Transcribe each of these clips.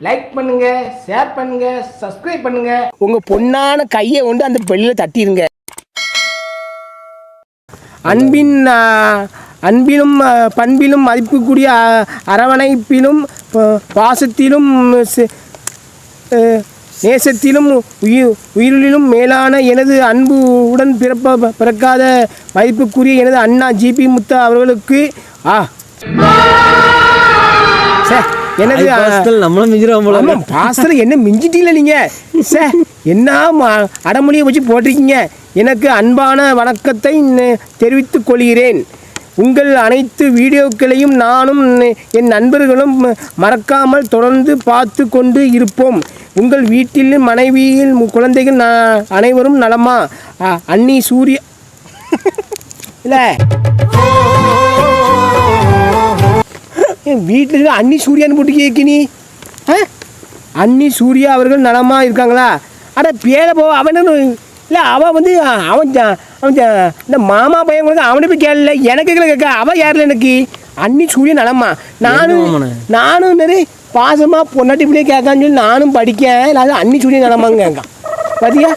Like பண்ணுங்க, share பண்ணுங்க, subscribe பண்ணுங்க. உங்க பொண்ணான கையை கொண்டு அந்த பெல்லில தட்டிடுங்க. அன்பிலும் பண்பிலும் மதிப்புக்கூடிய அரவணைப்பிலும் பாசத்திலும் நேசத்திலும் உயிரிலும் மேலான எனது அன்பு உடன் பிறக்காத மதிப்புக்குரிய எனது அண்ணா ஜிபி முத்து அவர்களுக்கு எனது பாஸ்டர் என்ன மிஞ்சிட்டீங்கள நீங்க என்ன அடமொழியை வச்சு போட்டிருக்கீங்க. எனக்கு அன்பான வணக்கத்தை தெரிவித்துக் கொள்கிறேன். உங்கள் அனைத்து வீடியோக்களையும் நானும் என் நண்பர்களும் மறக்காமல் தொடர்ந்து பார்த்து கொண்டு இருப்போம். உங்கள் வீட்டில் மனைவியில் குழந்தைகள் அனைவரும் நலமா? அண்ணி சூர்யா இல்லை என் வீட்டில் அண்ணி சூர்யான்னு போட்டு கேட்கினி. அண்ணி சூர்யா அவர்கள் நலமாக இருக்காங்களா? ஆனால் பேரை போ அவன் இல்லை அவன் வந்து அவன் இந்த மாமா பையன் கூட அவனை போய் கேட்கல, எனக்கு கேட்க அவன் யாரில் எனக்கு அண்ணி சூர்யா நலமா? நானும் நிறைய பாசமாக பொன்னாட்டி பிள்ளைய கேட்கான்னு சொல்லி நானும் படிக்கேன். இல்லாத அண்ணி சூர்யா நலமாங்க கேட்கான். பார்த்தியா,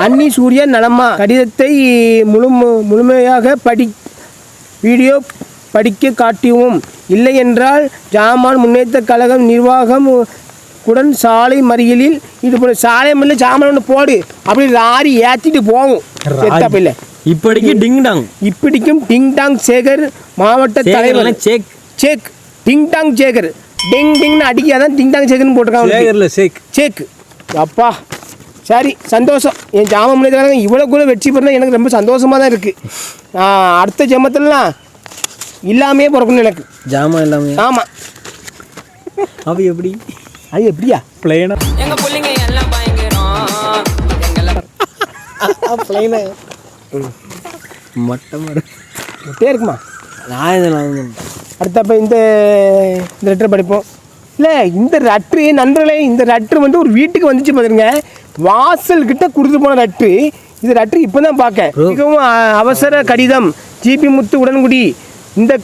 அண்ணி சூர்யா நலமா? கடிதத்தை முழுமையாக வீடியோ படிக்க காட்டியும் இல்லை என்றால் ஜாமான் முன்னேற்ற கழகம் நிர்வாகம் உடன் சாலை மறியலில் இது சாலை மறியல் ஜாமான் ஒன்று போடு அப்படி லாரி ஏற்றிட்டு போகும். இல்லை இப்படிக்கும் டிங் டாங் சேகர் மாவட்ட தலைவர் சேக் டிங் டாங் சேகர் டிங் டிங்னு அடிக்காதான் டிங் டாங் சேகர்னு போட்டிருக்காங்க. சேக் அப்பா சரி, சந்தோஷம். என் ஜாமான் முன்னேற்ற இவ்வளோ கூட வெற்றி பெறலாம் எனக்கு ரொம்ப சந்தோஷமாக தான் இருக்குது. அடுத்த ஜென்மத்திலலாம் இல்லாமே பிறக்கணும் எனக்கு ஜாமான் இல்லாம. ஆமாம், அது எப்படி? அது எப்படியா பிளைனா எங்க பிள்ளைங்க எல்லாம் பயங்கரம் பிளைனா மொட்டை இருக்குமா? நான் அடுத்தப்ப இந்த லெட்டர் படிப்போம். இல்லை இந்த லெட்ரு நண்பர்களே, இந்த லெட்ரு வந்து ஒரு வீட்டுக்கு வந்துச்சு பார்த்துருங்க. வாசல்கிட்ட கொடுத்து போன லெட்ரு. இந்த லெட்ரு இப்போ தான் பார்க்க. மிகவும் அவசர கடிதம் ஜிபி முத்து உடன்குடி. இந்த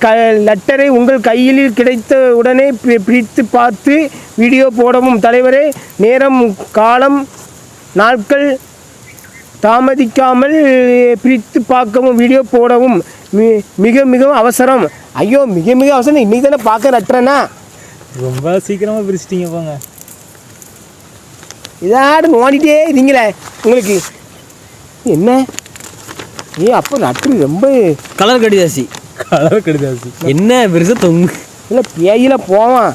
லெட்டரை உங்கள் கையில் கிடைத்த உடனே பிரித்து பார்த்து வீடியோ போடவும். தலைவரே, நேரம் காலம் நாட்கள் தாமதிக்காமல் பிரித்து பார்க்கவும் வீடியோ போடவும் மிக மிகவும் அவசரம். ஐயோ, மிக மிக அவசரம். இன்றைக்கி தானே பார்க்க லெட்டரேண்ணா, ரொம்ப சீக்கிரமாக பிரிச்சிட்டிங்க போங்க. இதாடு நோண்டிட்டே இருந்தீங்களே உங்களுக்கு என்ன? அப்போ லெட்டரு ரொம்ப கலர் கடிதாசி என்ன பெருசா தொங்கு. இல்லை பேயில போவான்.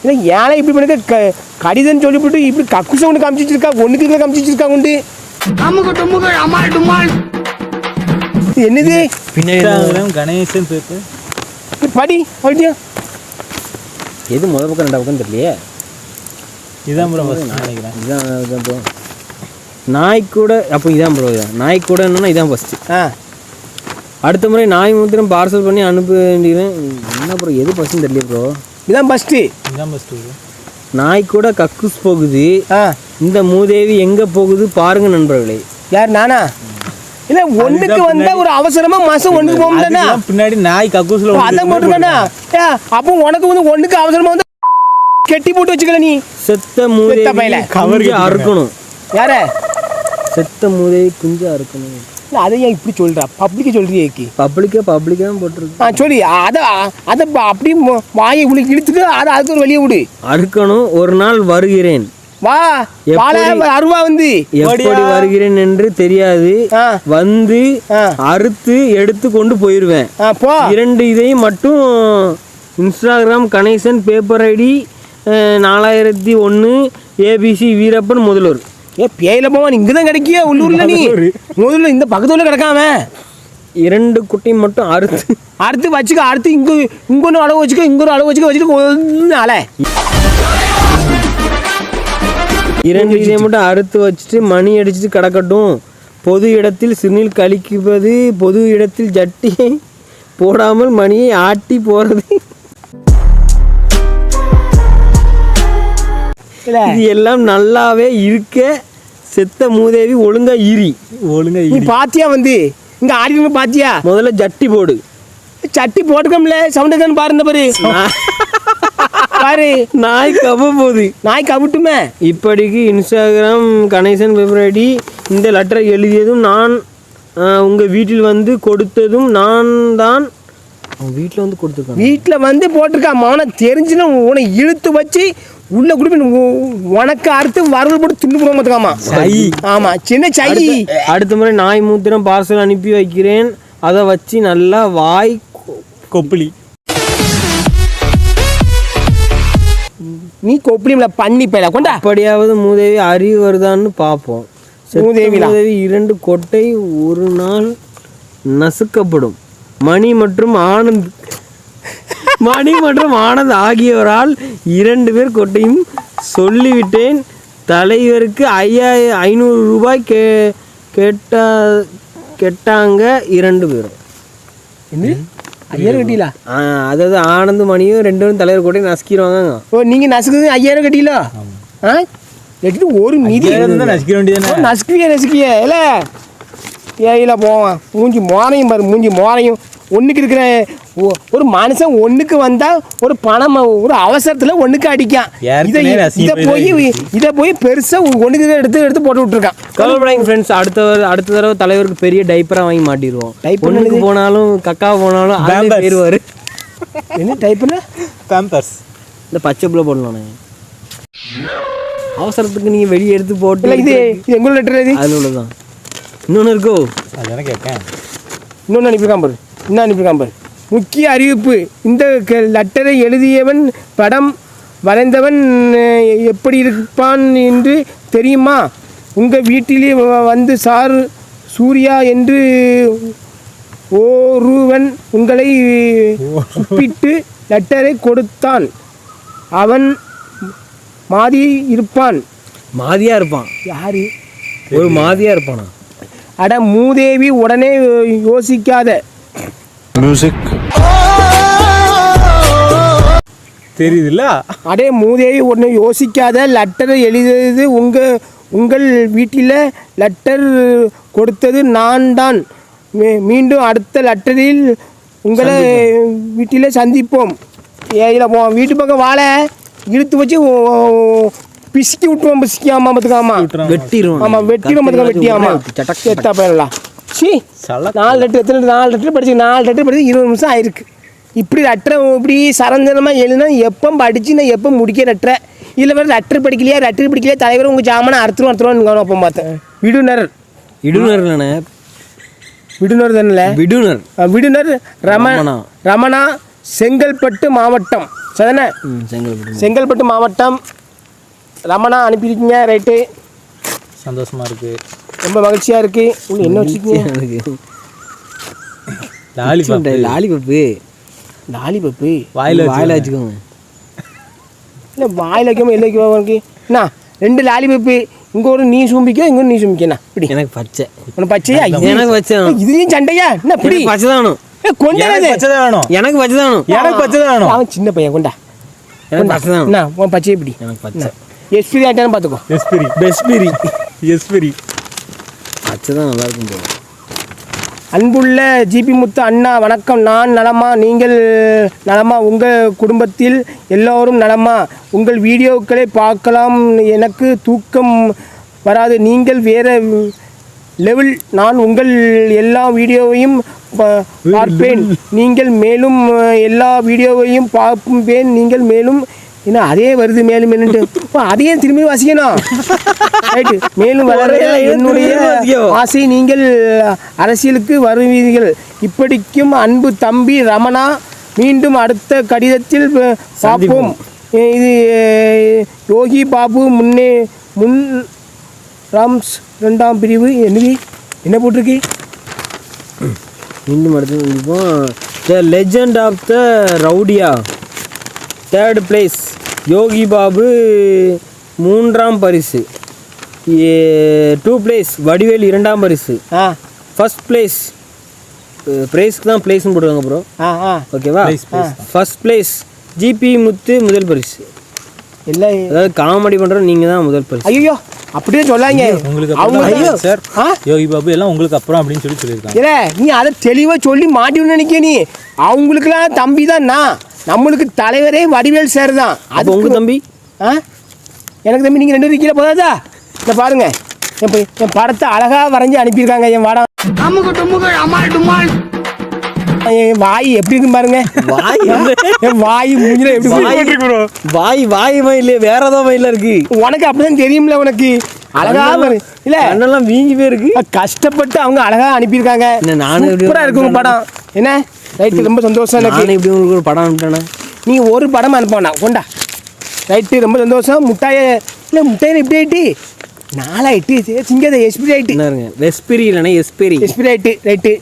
இல்லை ஏழை இப்படி பண்ணிக்க கடிதம் சொல்லிவிட்டு இப்படி கக்குசை ஒன்று காமிச்சிருக்கா, ஒன்றுக்கு காமிச்சிருக்கா உண்டு. என்னது கணேசன் படி அப்படியா? எது முதல் பக்கம் ரெண்டா பக்கம் தெரியலையே. இதான் ப்ரோ நினைக்கிறேன். இதான் ப்ரோ நாய்க்கூட. அப்போ இதான் ப்ரோ, இதான் நாய்க்கூட என்னன்னா இதான் ஃபஸ்ட்டு. அடுத்த முறை நாய் மூத்திரம் பார்சல் பண்ணி அனுப்ப வேண்டியது. என்ன ப்ரோ, எது ஃபஸ்ட்டுன்னு தெரியல ப்ரோ. இதான் ஃபஸ்ட்டு. நாய் கூட கக்கூஸ் போகுது. இந்த மூதேவி எங்கே போகுது பாருங்க நண்பர்களே. யார் நானா? இல்லை ஒன்றுக்கு வந்தால் ஒரு அவசரமாக மாதம் ஒன்றுக்கு போகும்னா பின்னாடி நாய் கக்கூஸில் அதை போட்டுருக்கா. அப்போ உனக்கு வந்து ஒன்றுக்கு அவசரமாக வந்து கெட்டி போட்டு வச்சுக்கல. நீ செத்த மூதேவி கவர்ச்சி அறுக்கணும். யார? செத்த மூதேவி குஞ்சு அறுக்கணும். அதை ஏன் இப்படி சொல்கிறா? பப்ளிக்கே சொல்கிறியே. பப்ளிக்காக போட்டிருக்கு. சொல்லி அதை அப்படி வாயை உங்களுக்கு இழுத்துட்டு அதை அதுக்கு ஒரு வெளியே விடு. அறுக்கணும். ஒரு நாள் வருகிறேன். வா, அருவா வந்து எப்படி வருகிறேன் என்று தெரியாது. வந்து அறுத்து எடுத்து கொண்டு போயிடுவேன். 2 இதையும் மட்டும் Instagram Ganesan paper ID 4001 ABC Veerappan முதல்வர். பேயில போவான். இங்கே தான் கிடைக்கிய உள்ளூரில். நீ முதல்ல இந்த பக்கத்துல கிடக்காம 2 குட்டி மட்டும் அறுத்து வச்சுக்க. அடுத்து இங்கொன்று அளவு வச்சுக்க, இங்கொரு அளவு வச்சுக்க அலை 2 இதை மட்டும் அறுத்து வச்சுட்டு மணி அடிச்சுட்டு கிடக்கட்டும். பொது இடத்தில் சிறுநீர் கழிக்குவது, பொது இடத்தில் ஜட்டியை போடாமல் மணியை ஆட்டி போறது, இது எல்லாம் நல்லாவே இருக்க. செத்த மூதேவி ஒழுங்கா பாத்தியா? வந்து இங்க ஆடி பாத்தியா? முதல்ல ஜட்டி போடு. சட்டி போட்டுக்கோம்ல, சவுண்ட் பாருங்க பாரு. பாரு நாய் கவ போகுது. நாய் கவிட்டுமே. இப்படிக்கு இன்ஸ்டாகிராம் கணேசன் பிப்ரவரி இந்த லெட்டரை எழுதியதும் நான் உங்கள் வீட்டில் வந்து கொடுத்ததும் நான் தான். வீட்டில் வந்து கொடுத்துருக்கான். வீட்டில் வந்து போட்டிருக்கான். மவனை தெரிஞ்சுன்னு உன்னை இழுத்து வச்சு உள்ள குடிப்பு உனக்கு அறுத்து வரவு போட்டு தின்னு போட மாத்துக்காமா. ஆமா சின்ன சை. அடுத்த முறை நாய் மூத்திரம் பார்சல் அனுப்பி வைக்கிறேன். அதை வச்சு நல்லா வாய் கொப்பளி. நீ கொப்பளில பண்ணி போயில கொண்டா. அப்படியாவது மூதேவி அறிவு வருதான்னு பார்ப்போம். மூதேவி 2 கொட்டை ஒரு நாள் நசுக்கப்படும். மணி மற்றும் ஆனந்த் ஆகியோரால் 2 பேர் கொட்டையும் சொல்லிவிட்டேன். தலைவருக்கு 500 ரூபாய் கேட்டாங்க 2 பேரும். என்ன 5000 கட்டிலா? அதாவது ஆனந்த் மணியும் 2 பேரும் தலைவர் கொட்டையும் நசுக்கிடுவாங்க. ஓ நீங்கள் நசுக்குது 5000 கட்டிலோ? ஆ எட்டு ஒரு மிதி நசுக்கிற வேண்டியது. நசுக்கிய இல்லை ஏயில போவான். மூஞ்சி மோரையும் பாரு. மூஞ்சி மோரையும் ஒன்றுக்கு இருக்கிற ஒரு மனுஷன் ஒன்றுக்கு வந்தால் ஒரு பணம் ஒரு அவசரத்தில் ஒன்றுக்கு அடிக்கான். இதை போய் பெருசாக ஒன்றுக்கு எடுத்து போட்டு விட்டுருக்கான். கவலைப்படாங்க ஃப்ரெண்ட்ஸ். அடுத்த தடவை தலைவருக்கு பெரிய டைப்பராக வாங்கி மாட்டிடுவோம். டைப் போனாலும் கக்கா போனாலும் போயிடுவார். என்ன டைப்புன்னா? பேம்பர்ஸ். இந்த பச்சை பிள்ளை போடலாம். அவசரத்துக்கு நீங்கள் வெளியே எடுத்து போட்டு இது எங்களோட லெட்டர் இது அதில் உள்ளதான். இன்னொன்று இருக்கோ அதானே கேட்கேன். இன்னொன்று அனுப்பியிருக்கான் பாரு. இன்னும் அனுப்பியிருக்கான் பாரு. முக்கிய அறிவிப்பு. இந்த லெட்டரை எழுதியவன் படம் வரைந்தவன் எப்படி இருப்பான் என்று தெரியுமா? உங்கள் வீட்டிலே வந்து சார் சூர்யா என்று ஒருவன் உங்களை சுப்பிட்டு லெட்டரை கொடுத்தான். அவன் மாதியா இருப்பான். யாரு? ஒரு மாதியா இருப்பானா? அட மூதேவி உடனே யோசிக்காத. மியூசிக் தெரியுதுல்ல? அடே மூதேவி உடனே யோசிக்காத. லெட்டர் எழுதியது உங்கள் வீட்டில் லெட்டர் கொடுத்தது நான் தான். மீண்டும் அடுத்த லெட்டரில் உங்களை வீட்டில் சந்திப்போம். ஏயில் போவோம். வீட்டு பக்கம் வாழை இழுத்து வச்சு பிசுக்கி விட்டுருவோம். பிசுக்கியாமா பார்த்துக்காமா வெட்டிடுவோம். ஆமாம் வெட்டிடுவோம் பார்த்துக்கா. வெட்டியாமா எத்தா போயிடலாம். சி 4 லெட்டர் எத்தனை 4 லெட்டர் படிச்சு 4 லெட்டர் படிச்சு 20 நிமிஷம் ஆயிருக்கு. இப்படி லெட்டரை இப்படி சரஞ்சனமாக எழுதினா எப்போ படித்து நான் எப்போ முடிக்க லெட்டரை இதில் வேறு லெட்டர் படிக்கலையா தலைவர் உங்கள் ஜாமானை அறுத்துருவான்னு அப்போ பார்த்தேன். விடுனர் விடுனர் ரமணா செங்கல்பட்டு மாவட்டம். சரிதானே? செங்கல்பட்டு மாவட்டம் ரமணா அனுப்பியிருக்கீங்க. ரைட்டு, சந்தோஷமாக இருக்குது. ரொம்ப மகிழ்ச்சியாக இருக்குது. உங்களுக்கு என்ன வச்சுருக்கீங்க? லாலிபப்பு வாயில் வச்சுக்கோங்க. இல்லை வாயில் வைக்காமல் எல்லாம் வைக்க உனக்கு என்ன 2 லாலிபப்பு. இங்கே ஒரு நீ சும்பிக்கோ, இங்கே நீ சும்பிக்கண்ணா. இப்படி எனக்கு பச்சை. உனக்கு பச்சையா? எனக்கு பச்சை. இதுலேயும் சண்டையா? என்ன இப்படி பச்சை தானும். கொண்டாது எனக்கு பச்சை தானும். எனக்கு பச்சை தானும். அவன் சின்ன பையன் கொண்டா. எனக்கு பச்சை தானும். என்ன உன் பச்சை எப்படி? எனக்கு பச்சை. எஸ்பிரி ஆட்டான்னு பார்த்துக்கோ. எஸ்பிரி பச்சை தான் நல்லா இருக்கும் போது. அன்புள்ள ஜிபி முத்து அண்ணா வணக்கம். நான் நலமா? நீங்கள் நலமா? உங்கள் குடும்பத்தில் எல்லோரும் நலமா? உங்கள் வீடியோக்களை பார்க்கலாம். எனக்கு தூக்கம் வராது. நீங்கள் வேறு லெவல். நான் உங்கள் எல்லா வீடியோவையும் பார்ப்பேன். நீங்கள் மேலும் எல்லா வீடியோவையும் பார்ப்பேன். நீங்கள் மேலும் என்ன அதே வருது மேலும் என்னட்டு அதையே திரும்பி வாசிக்கணும். ரைட்டு. மேலும் வளர என்னுடைய ஆசை நீங்கள் அரசியலுக்கு வருவீர்கள். இப்படிக்கும் அன்பு தம்பி ரமணா. மீண்டும் அடுத்த கடிதத்தில் பார்ப்போம். இது யோகி பாபு முன் ராம்ஸ் 2ஆம் பிரிவு. என்ன போட்டிருக்கு? மீண்டும் அடுத்து த லெஜண்ட் ஆஃப் த ரவுடியா 3rd place. யோகி பாபு 3ஆம் பரிசு. 2 place வடிவேல் 2ஆம் பரிசு. 1st place பிரைஸ்க்கு தான் பிளேஸ்னு போட்டுருவாங்க ப்ரோ. ஓகேவா? 1st place ஜிபி முத்து முதல் பரிசு. இல்லை அதாவது காமெடி பண்ணுற நீங்கள் தான் முதல் பரிசு. ஐயோ அப்படியே சொல்லாங்க. அவங்க சார் யோகி பாபு எல்லாம் உங்களுக்கு அப்புறம் அப்படின்னு சொல்லியிருக்காங்க. இல்லை நீ அதை தெளிவாக சொல்லி மாட்டின்னு நினைக்க. நீ அவங்களுக்குலாம் தம்பி தான். நான் நம்மளுக்கு தலைவரே வடிவேல் சார் தான். அது உங்கள் தம்பி? ஆ, எனக்கு தம்பி நீங்கள் 2 பேரும் கீழே போதாதா? இந்த பாருங்க, என் படத்தை அழகாக வரைஞ்சி அனுப்பியிருக்காங்க. என் படம் என் வாய் எப்படி இருக்குன்னு பாருங்க. வாய் என் வாய் மூஞ்சில எப்படி வாய் இல்லையே, வேற ஏதோ மயில இருக்கு. உனக்கு அப்படிதான் தெரியும்ல. உனக்கு அழகா இல்ல கண்ணெல்லாம் வீங்கி போயிருக்கு. கஷ்டப்பட்டு அவங்க அழகா அனுப்பியிருக்காங்க. நானும் சூப்பரா இருக்கு உங்க படம். என்ன ரைட்டு, ரொம்ப சந்தோஷம் எனக்கு. நான் இப்படி உங்களுக்கு ஒரு படம் அனுப்பிட்டேனே. நீ ஒரு படம் அனுப்பண்ணா கொண்டா. ரைட்டு, ரொம்ப சந்தோஷம். முட்டாயை இல்லை, முட்டையில் எப்படி ஆயிட்டு 4 ஆயிட்டு. சிங்கதை எஸ்பிரி ஆயிட்டு. வெஸ்பிரி இல்லைன்னா எஸ்பிரி ஆயிட்டு. ரைட்டு.